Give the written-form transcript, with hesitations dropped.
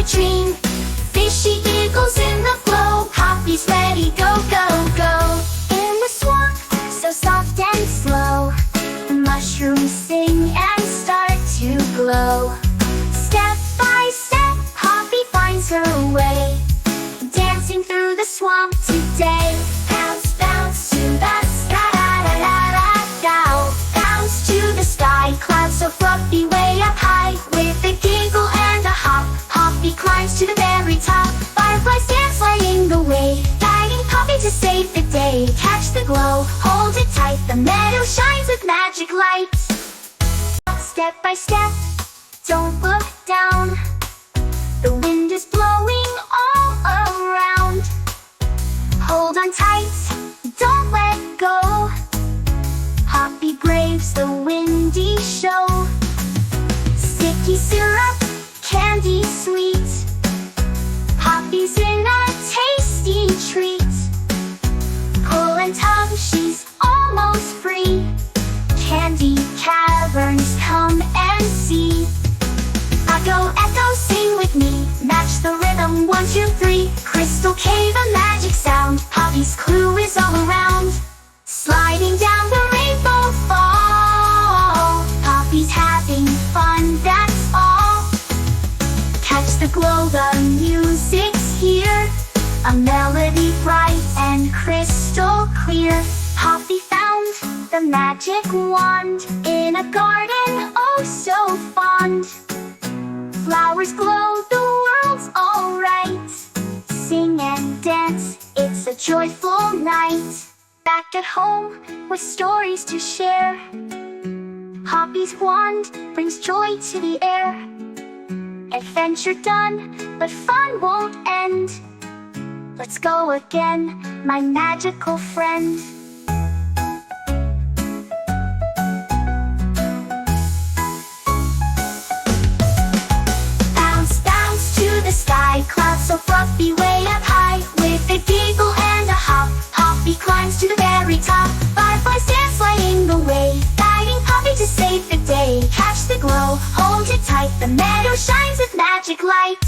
a dream. Fishy giggles in the glow. Poppy's ready, go, go, go. In the swamp, so soft and slow, the mushrooms sing and start to glow. Step by step, Poppy finds her way, dancing through the swamp today. Bounce, bounce to the sky, da-da-da-da-da. Bounce to the sky, clouds so fluffy way up high. With a giggle and a hop, Poppy climbs to the very top. Fireflies dance lighting the way, guiding Poppy to save the day. Catch the glow, hold it tight, the meadow shines with magic light. Step by step, don't look down, the wind is blowing all around. Hold on tight, don't let go, Poppy braves the windy show. Sticky syrup, candy sweet, Poppy's in a tasty treat. Pull and tug, she's almost free, candy caverns come and see. Echo, sing with me, match the rhythm, 1, 2, 3. Crystal cave, a magic sound, Poppy's clue is all around. Sliding down the rainbow fall, Poppy's having fun, that's all. Catch the glow, the music's here, a melody bright and crystal clear. Poppy found the magic wand in a garden oh so fond. Flowers glow, the world's alright. Sing and dance, it's a joyful night. Back at home with stories to share, Poppy's wand brings joy to the air. Adventure done, but fun won't end. Let's go again, my magical friend. Sky, clouds so fluffy way up high. With a giggle and a hop, Poppy climbs to the very top. Fireflies dance lighting the way, guiding Poppy to save the day. Catch the glow, hold it tight, the meadow shines with magic light.